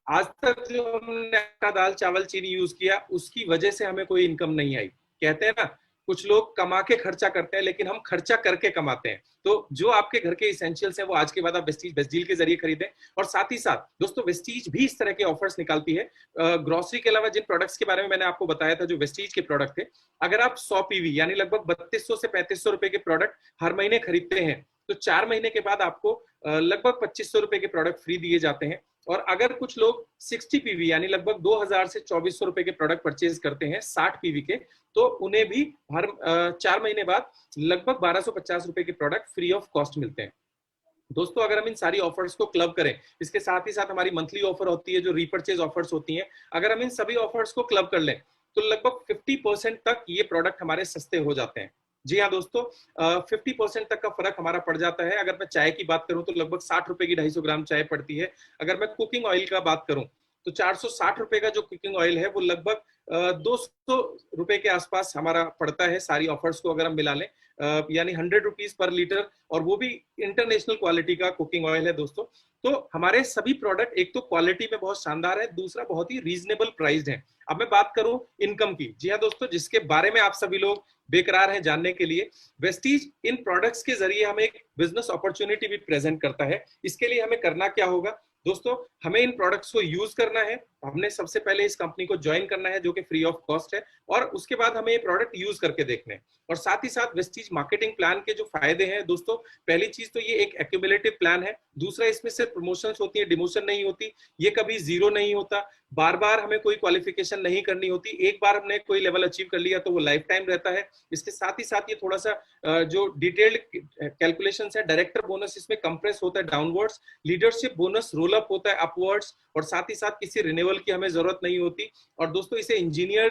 आज तक जो हमने आटा, दाल, चावल, चीनी यूज किया उसकी वजह से हमें कोई इनकम नहीं आई। कहते हैं ना, कुछ लोग कमा के खर्चा करते हैं, लेकिन हम खर्चा करके कमाते हैं। तो जो आपके घर के इसेंशियल्स हैं वो आज के बाद आप वेस्टीज बेस्ट डील के जरिए खरीदें। और साथ ही साथ दोस्तों, वेस्टीज भी इस तरह के ऑफर्स निकालती है। ग्रोसरी के अलावा जिन प्रोडक्ट्स के बारे में मैंने आपको बताया था जो वेस्टीज के प्रोडक्ट थे, अगर आप 100 पीवी यानी लगभग 3200 से 3500 रुपए के प्रोडक्ट हर महीने खरीदते हैं तो 4 महीने के बाद आपको लगभग 2500 रुपए के प्रोडक्ट फ्री दिए जाते हैं। और अगर कुछ लोग 60 पीवी यानी लगभग 2000 से 2400 रुपए के प्रोडक्ट परचेज करते हैं 60 पीवी के, तो उन्हें भी हर 4 महीने बाद लगभग 1250 रुपए के प्रोडक्ट फ्री ऑफ कॉस्ट मिलते हैं। दोस्तों, अगर हम इन सारी ऑफर्स को क्लब करें, इसके साथ ही साथ हमारी मंथली ऑफर होती है जो रीपर्चेज ऑफर्स होती हैं, अगर हम इन सभी ऑफर्स को क्लब कर लें तो लगभग 50% तक ये प्रोडक्ट हमारे सस्ते हो जाते हैं। जी हाँ दोस्तों, 50% तक का फर्क हमारा पड़ जाता है। अगर मैं चाय की बात करूं तो लगभग 60 रुपए की 250 ग्राम चाय पड़ती है। अगर मैं कुकिंग ऑयल का बात करूं तो 460 रुपए का जो कुकिंग ऑयल है वो लगभग 200 रुपए के आसपास हमारा पड़ता है सारी ऑफर्स को अगर हम मिला लें, यानी 100 रुपीज पर लीटर, और वो भी इंटरनेशनल क्वालिटी का कुकिंग ऑयल है दोस्तों। तो हमारे सभी प्रोडक्ट एक तो क्वालिटी में बहुत शानदार है, दूसरा बहुत ही रीजनेबल प्राइस्ड है। अब मैं बात करूं इनकम की, जी हाँ दोस्तों, जिसके बारे में आप सभी लोग बेकरार हैं जानने के लिए, वेस्टीज इन प्रोडक्ट्स के जरिए हमें एक बिजनेस अपॉर्चुनिटी भी प्रेजेंट करता है। इसके लिए हमें करना क्या होगा, दोस्तों हमें इन प्रोडक्ट्स को यूज करना है, हमने सबसे पहले इस कंपनी को ज्वाइन करना है जो कि फ्री ऑफ कॉस्ट है, और उसके बाद हमें ये प्रोडक्ट यूज करके देखने हैं। और साथ ही साथ वेस्टीज मार्केटिंग प्लान के जो फायदे हैं दोस्तों, पहली चीज तो ये एक एक्यूमुलेटिव प्लान है, दूसरा इसमें सिर्फ प्रमोशंस होती है, डिमोशन नहीं होती, ये कभी जीरो नहीं होता, बार बार हमें कोई क्वालिफिकेशन नहीं करनी होती, एक बार हमने कोई लेवल अचीव कर लिया तो वो लाइफ टाइम रहता है। इसके साथ ही साथ ये थोड़ा सा जो डिटेल्ड कैलकुलेशन है, डायरेक्टर बोनस इसमें कंप्रेस होता है downwards, leadership bonus roll up होता है अपवर्ड्स, और साथ ही साथ किसी रिन्यूअल की हमें जरूरत नहीं होती। और दोस्तों इसे इंजीनियर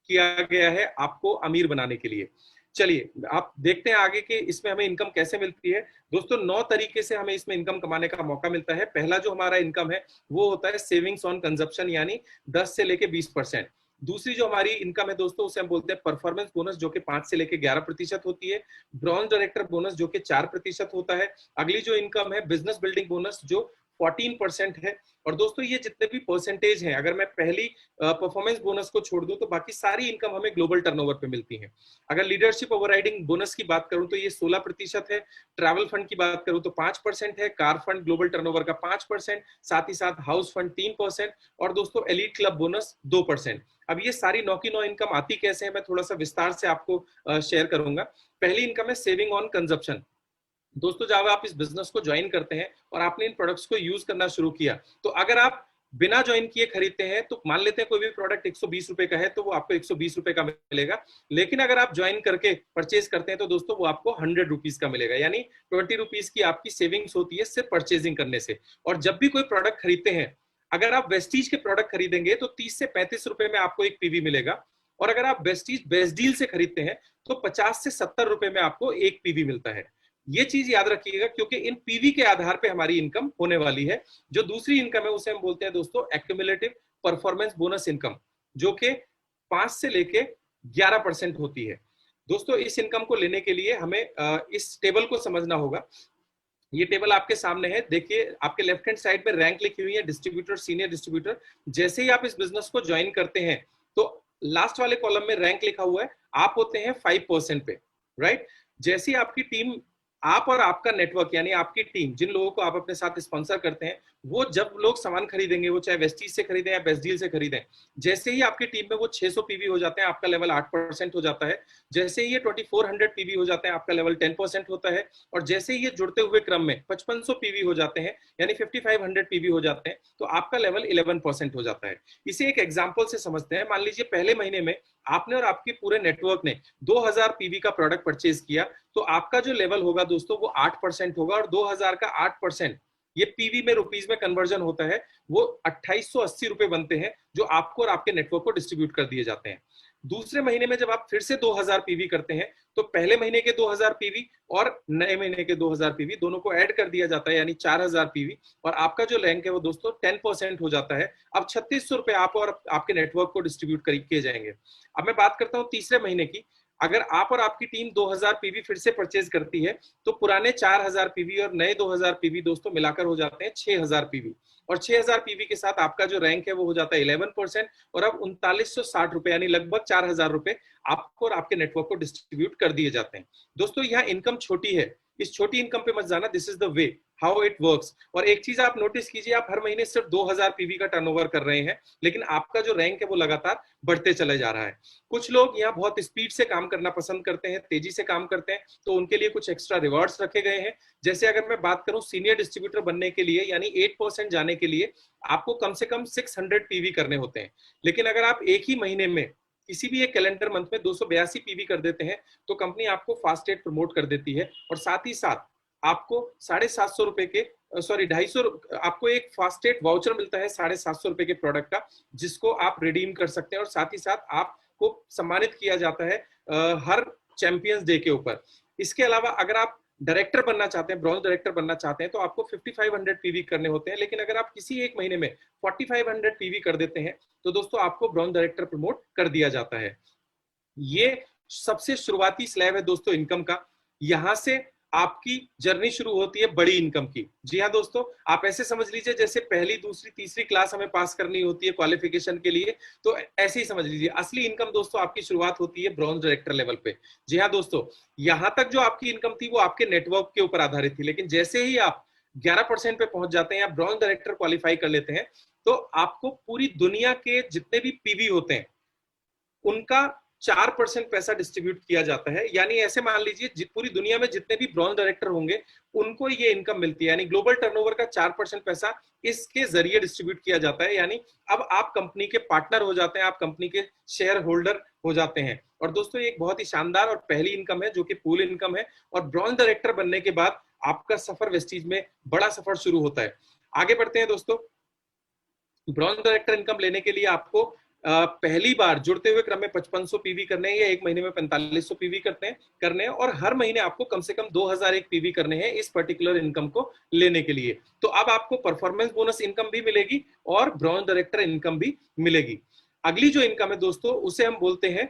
किया गया है आपको अमीर बनाने के लिए। चलिए आप देखते हैं आगे कि इसमें हमें इनकम कैसे मिलती है। दोस्तों 9 तरीके से हमें इसमें इनकम कमाने का मौका मिलता है। पहला जो हमारा इनकम है वो होता है सेविंग्स ऑन कंजप्शन, यानी 10 से लेके 20%। दूसरी जो हमारी इनकम है दोस्तों उसे हम बोलते हैं परफॉर्मेंस बोनस, जो कि 5 से लेके 11% होती है। ब्रॉन्ज डायरेक्टर बोनस जो कि 4% होता है। अगली जो इनकम है बिजनेस बिल्डिंग बोनस जो 14% है। और दोस्तों ये जितने भी परसेंटेज हैं, अगर मैं पहली परफॉर्मेंस बोनस को छोड़ दूं तो बाकी सारी इनकम हमें ग्लोबल टर्नओवर पे मिलती है। अगर लीडरशिप ओवरराइडिंग बोनस की बात करूं तो ये 16% है। ट्रैवल फंड की बात करूं तो 5% है। कार फंड ग्लोबल टर्नओवर का 5%, साथ ही साथ हाउस फंड 3%, और दोस्तों एलीट क्लब बोनस 2%। अब ये सारी 9 की 9 इनकम आती कैसे है, मैं थोड़ा सा विस्तार से आपको शेयर करूंगा। पहली इनकम है सेविंग ऑन कंजप्शन। दोस्तों जब आप इस बिजनेस को ज्वाइन करते हैं और आपने इन प्रोडक्ट्स को यूज करना शुरू किया, तो अगर आप बिना ज्वाइन किए खरीदते हैं तो मान लेते हैं कोई भी प्रोडक्ट 120 रुपए का है तो वो आपको 120 रुपए का मिलेगा। लेकिन अगर आप ज्वाइन करके परचेज करते हैं तो दोस्तों वो आपको 100 रुपीज का मिलेगा, यानी 20 रुपीज की आपकी सेविंग्स होती है सिर्फ परचेजिंग करने से। और जब भी कोई प्रोडक्ट खरीदते हैं, अगर आप वेस्टीज के प्रोडक्ट खरीदेंगे तो 30 से 35 रुपए में आपको एक पीवी मिलेगा, और अगर आप वेस्टीज बेस्ट डील से खरीदते हैं तो 50 से 70 रुपए में आपको एक पीवी मिलता है। ये चीज याद रखिएगा क्योंकि इन पीवी के आधार पे हमारी इनकम होने वाली है। जो दूसरी इनकम है उसे हम बोलते हैं दोस्तों एक्यूमुलेटिव परफॉर्मेंस बोनस इनकम, जो कि 5 से लेके 11% होती है। दोस्तों इस इनकम को लेने के लिए हमें इस टेबल को समझना होगा। ये टेबल आपके सामने है, देखिए आपके लेफ्ट हैंड साइड पे रैंक लिखी हुई है, डिस्ट्रीब्यूटर, सीनियर डिस्ट्रीब्यूटर। जैसे ही आप इस बिजनेस को ज्वाइन करते हैं तो लास्ट वाले कॉलम में रैंक लिखा हुआ है, आप होते हैं 5% पे, राइट। जैसे ही आपकी टीम, आप और आपका नेटवर्क यानी आपकी टीम, जिन लोगों को आप अपने साथ स्पॉन्सर करते हैं, वो जब लोग सामान खरीदेंगे, वो चाहे वेस्टीज से खरीदें या बेस्ट डील से खरीदें, जैसे ही आपकी टीम में वो 600 पीवी हो जाते हैं, आपका लेवल 8% हो जाता है। जैसे ही ये 2400 पीवी हो जाते हैं, आपका लेवल 10% होता है। और जैसे ही ये जुड़ते हुए क्रम में 5500 पीवी हो जाते हैं, यानी 5500 पीवी हो जाते हैं, तो आपका लेवल 11% हो जाता है। इसे एक एग्जाम्पल से समझते हैं। मान लीजिए पहले महीने में आपने और आपके पूरे नेटवर्क ने 2000 पीवी का प्रोडक्ट परचेज किया, तो आपका जो लेवल होगा दोस्तों वो 8% होगा, और 2000 का 8% ये पीवी में रुपीज में कन्वर्जन होता है, वो 2880 रुपए बनते हैं, जो आपको और आपके नेटवर्क को डिस्ट्रीब्यूट कर दिए जाते हैं। दूसरे महीने में जब आप फिर से 2000 पीवी करते हैं, तो पहले महीने के 2000 पीवी और नए महीने के 2000 पीवी दोनों को ऐड कर दिया जाता है, यानी 4000 पीवी, और आपका जो रैंक है वो दोस्तों 10% हो जाता है। अब 3600 रुपए आप और आपके नेटवर्क को डिस्ट्रीब्यूट किए जाएंगे। अब मैं बात करता हूँ तीसरे महीने की। अगर आप और आपकी टीम 2000 पीवी फिर से परचेज करती है, तो पुराने 4000 पीवी और नए 2000 पीवी दोस्तों मिलाकर हो जाते हैं 6000 पीवी, और 6000 पीवी के साथ आपका जो रैंक है वो हो जाता है 11%, और अब 3960 रुपए यानी लगभग 4000 रुपए आपको और आपके नेटवर्क को डिस्ट्रीब्यूट कर दिए जाते हैं। दोस्तों यहाँ इनकम छोटी है, इस छोटी इनकम पे मत जाना, this is the way how it works. और एक चीज आप नोटिस कीजिए, आप हर महीने सिर्फ 2000 पीवी का टर्नओवर कर रहे हैं, लेकिन आपका जो रैंक है वो लगातार बढ़ते चले जा रहा है। कुछ लोग यहाँ बहुत स्पीड से काम करना पसंद करते हैं, तेजी से काम करते हैं, तो उनके लिए कुछ एक्स्ट्रा रिवॉर्ड्स रखे गए हैं। जैसे अगर मैं बात करूं सीनियर डिस्ट्रीब्यूटर बनने के लिए, यानी 8% जाने के लिए आपको कम से कम 600 पीवी करने होते हैं। लेकिन अगर आप एक ही महीने में किसी भी एक कैलेंडर मंथ में 282 पीवी कर देते हैं, तो कंपनी आपको फास्ट एड प्रमोट कर देती है, और साथ ही साथ आपको 750 रुपए के 250, आपको एक फास्टेट वाउचर मिलता है 750 रुपए के प्रोडक्ट का, जिसको आप रिडीम कर सकते हैं, और साथ ही साथ आपको सम्मानित किया जाता है हर चैंपियंस डे के ऊपर। इसके अलावा अगर आप डायरेक्टर बनना चाहते हैं, ब्रॉन्ज डायरेक्टर बनना चाहते हैं, तो आपको 5500 पीवी करने होते हैं। लेकिन अगर आप किसी एक महीने में 4500 पीवी कर देते हैं, तो दोस्तों आपको ब्रॉन्ज डायरेक्टर प्रमोट कर दिया जाता है। ये सबसे शुरुआती स्लैब है दोस्तों इनकम का। यहां से आपकी जर्नी शुरू होती है बड़ी इनकम की। जी हाँ दोस्तों, आप ऐसे समझ लीजिए जैसे पहली, दूसरी, तीसरी क्लास हमें पास करनी होती है क्वालिफिकेशन के लिए, तो ऐसे ही समझ लीजिए। असली इनकम दोस्तों आपकी शुरुआत होती है ब्रॉन्ज डायरेक्टर लेवल पे। जी हाँ दोस्तों, यहां तक जो आपकी इनकम थी वो आपके नेटवर्क के ऊपर आधारित थी, लेकिन जैसे ही आप 11% पे पहुंच जाते हैं या ब्रॉन्ज डायरेक्टर क्वालिफाई कर लेते हैं, तो आपको पूरी दुनिया के जितने भी पीवी होते हैं उनका 4% पैसा डिस्ट्रीब्यूट किया जाता है। यानी ऐसे मान लीजिए पूरी दुनिया में जितने भी ब्रॉन्ज डायरेक्टर होंगे उनको ये इनकम मिलती है, यानी ग्लोबल टर्नओवर का 4% पैसा इसके जरिए डिस्ट्रीब्यूट किया जाता है। यानी अब आप कंपनी के पार्टनर हो जाते हैं, आप कंपनी के शेयर होल्डर हो जाते हैं। और दोस्तों ये एक बहुत ही शानदार और पहली इनकम है जो कि पूल इनकम है। और ब्रॉन्ज डायरेक्टर बनने के बाद आपका सफर वेस्टीज में बड़ा सफर शुरू होता है। आगे बढ़ते हैं दोस्तों। ब्रॉन्ज डायरेक्टर इनकम लेने के लिए आपको पहली बार जुड़ते हुए क्रम में 5500 पीवी करने हैं या एक महीने में 4500 पीवी करने हैं और हर महीने आपको कम से कम 2001 पीवी करने हैं इस पर्टिकुलर इनकम को लेने के लिए। तो अब आपको परफॉर्मेंस बोनस इनकम भी मिलेगी और ब्रॉन्ज डायरेक्टर इनकम भी मिलेगी। अगली जो इनकम है दोस्तों उसे हम बोलते हैं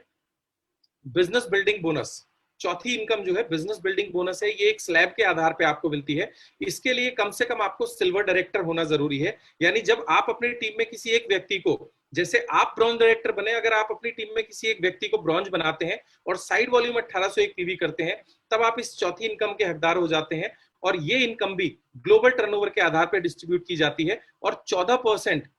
बिजनेस बिल्डिंग बोनस। चौथी इनकम जो है बिजनेस बिल्डिंग बोनस है। ये एक स्लैब के आधार पे आपको मिलती है। इसके लिए कम से कम आपको सिल्वर डायरेक्टर होना जरूरी है। यानी जब आप अपनी टीम में किसी एक व्यक्ति को, जैसे आप ब्रॉन्ज डायरेक्टर बने, अगर आप अपनी टीम में किसी एक व्यक्ति को ब्रॉन्ज बनाते हैं और साइड वॉल्यूम 1801 पीवी करते हैं, तब आप इस चौथी इनकम के हकदार हो जाते हैं। और ये इनकम भी ग्लोबल टर्नओवर के आधार पर डिस्ट्रीब्यूट की जाती है और 14%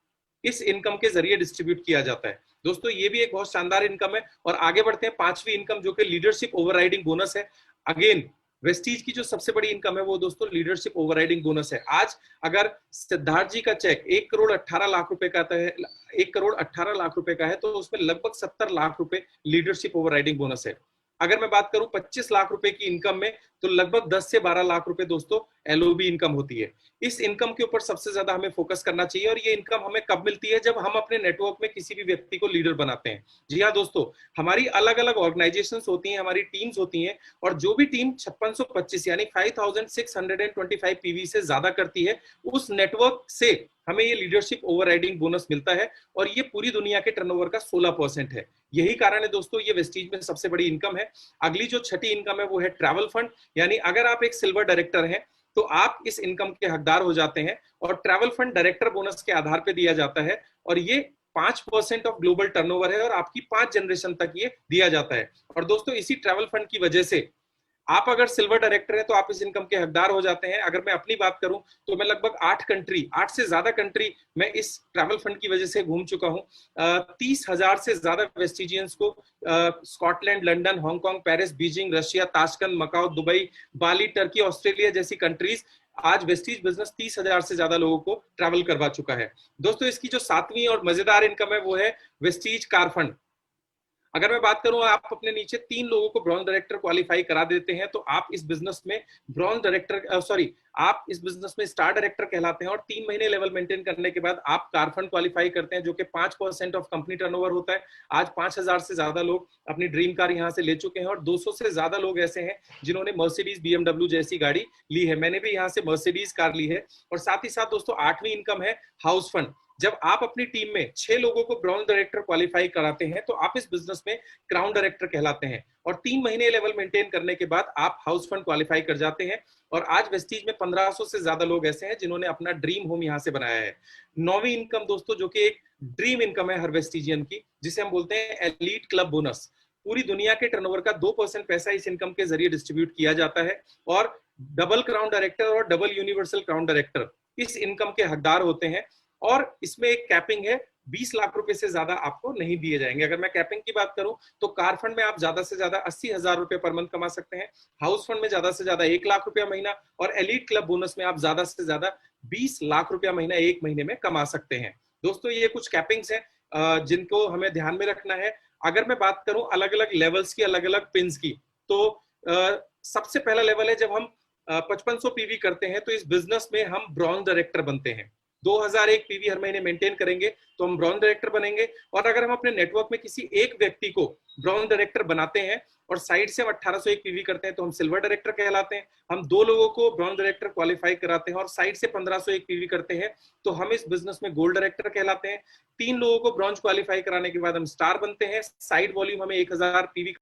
इस इनकम के जरिए डिस्ट्रीब्यूट किया जाता है। दोस्तों ये भी एक बहुत शानदार इनकम है। और आगे बढ़ते हैं पांचवी इनकम जो कि लीडरशिप ओवरराइडिंग बोनस है। अगेन वेस्टीज की जो सबसे बड़ी इनकम है वो दोस्तों लीडरशिप ओवरराइडिंग बोनस है। आज अगर सिद्धार्थ जी का चेक 1,18,00,000 रुपए का है, 1,18,00,000 रुपए का है, तो उसमें लगभग 70 लाख रुपए लीडरशिप ओवरराइडिंग बोनस है। अगर मैं बात करूं 25 लाख रुपए की इनकम में, तो लगभग 10 से 12 लाख रुपए दोस्तों एलओबी इनकम होती है। इस इनकम के ऊपर सबसे ज्यादा हमें फोकस करना चाहिए। और ये इनकम हमें कब मिलती है? जब हम अपने नेटवर्क में किसी भी व्यक्ति को लीडर बनाते हैं। जी हाँ दोस्तों, हमारी अलग अलग ऑर्गेनाइजेशंस होती हैं, हमारी टीम्स होती हैं, और जो भी टीम 5625 यानी 5625 पीवी से ज्यादा करती है, उस नेटवर्क से हमें ये लीडरशिप ओवरराइडिंग बोनस मिलता है। और ये पूरी दुनिया के टर्नओवर का 16% है। यही कारण है दोस्तों ये वेस्टीज में सबसे बड़ी इनकम है। अगली जो छठी इनकम है वो है ट्रैवल फंड। यानी अगर आप एक सिल्वर डायरेक्टर हैं तो आप इस इनकम के हकदार हो जाते हैं। और ट्रैवल फंड डायरेक्टर बोनस के आधार पर दिया जाता है और ये 5% ऑफ ग्लोबल टर्नओवर है और आपकी 5 जनरेशन तक ये दिया जाता है। और दोस्तों इसी ट्रैवल फंड की वजह से आप अगर सिल्वर डायरेक्टर हैं तो आप इस इनकम के हकदार हो जाते हैं। अगर मैं अपनी बात करूं तो मैं लगभग 8 से ज्यादा कंट्री मैं इस ट्रैवल फंड की वजह से घूम चुका हूं। 30,000 से ज्यादा वेस्टिजियंस को Scotland, London, Hong Kong, Paris, Beijing, Russia, Tashkent, Macao, Dubai, Bali, Turkey, Australia जैसी कंट्रीज, आज वेस्टीज बिजनेस 30,000 से ज्यादा लोगों को ट्रैवल करवा चुका है। दोस्तों इसकी जो सातवीं और मजेदार इनकम है वो है वेस्टीज कार फंड। अगर मैं बात करूं, आप अपने नीचे 3 लोगों को ब्रॉन्ज डायरेक्टर क्वालिफाई करा देते हैं तो आप इस बिजनेस में आप इस बिजनेस में स्टार डायरेक्टर कहलाते हैं। और 3 महीने लेवल मेंटेन करने के बाद आप कार फंड क्वालिफाई करते हैं जो कि 5% ऑफ कंपनी टर्नओवर होता है। आज 5,000 से ज्यादा लोग अपनी ड्रीम कार यहां से ले चुके हैं और 200 से ज्यादा लोग ऐसे हैं जिन्होंने मर्सिडीज, BMW जैसी गाड़ी ली है। मैंने भी यहाँ से मर्सिडीज कार ली है। और साथ ही साथ दोस्तों 8वीं इनकम है हाउस फंड। जब आप अपनी टीम में 6 लोगों को ब्रॉन्ज डायरेक्टर क्वालिफाई कराते हैं तो आप इस बिजनेस में क्राउन डायरेक्टर कहलाते हैं। और 3 महीने लेवल मेंटेन करने के बाद आप हाउस फंड क्वालिफाई कर जाते हैं। और आज वेस्टीज में 1500 से ज्यादा लोग ऐसे हैं जिन्होंने अपना ड्रीम होम यहां से बनाया है। 9वीं इनकम दोस्तों जो कि एक ड्रीम इनकम है हर वेस्टीजियन की, जिसे हम बोलते हैं एलीट क्लब बोनस। पूरी दुनिया के टर्नओवर का 2% पैसा इस इनकम के जरिए डिस्ट्रीब्यूट किया जाता है। और डबल क्राउन डायरेक्टर और डबल यूनिवर्सल क्राउन डायरेक्टर इस इनकम के हकदार होते हैं। और इसमें एक कैपिंग है, 20 लाख रुपए से ज्यादा आपको नहीं दिए जाएंगे। अगर मैं कैपिंग की बात करूं तो कार फंड में आप ज्यादा से ज्यादा 80,000 रुपए पर मंथ कमा सकते हैं, हाउस फंड में ज्यादा से ज्यादा 1 लाख रुपया महीना, और एलीट क्लब बोनस में आप ज्यादा से ज्यादा 20 लाख रुपया महीना एक महीने में कमा सकते हैं। दोस्तों ये कुछ कैपिंग्स हैं जिनको हमें ध्यान में रखना है। अगर मैं बात करूं अलग अलग लेवल्स की, अलग अलग पिन्स की, तो सबसे पहला लेवल है जब हम 5500 पीवी करते हैं तो इस बिजनेस में हम ब्रॉन्ज डायरेक्टर बनते हैं। 2001 पीवी हर महीने मेंटेन करेंगे तो हम ब्रॉन्ज डायरेक्टर बनेंगे। और अगर हम अपने नेटवर्क में किसी एक व्यक्ति को ब्रॉन्ज डायरेक्टर बनाते हैं और साइड से हम 1801 पीवी करते हैं तो हम सिल्वर डायरेक्टर कहलाते हैं। हम 2 लोगों को ब्रॉन्ज डायरेक्टर क्वालिफाई कराते हैं और साइड से 1501 पीवी करते हैं तो हम इस बिजनेस में गोल्ड डायरेक्टर कहलाते हैं। 3 लोगों को ब्रॉन्ज क्वालिफाई कराने के बाद हम स्टार बनते हैं। साइड वॉल्यूम हमें 1000 पीवी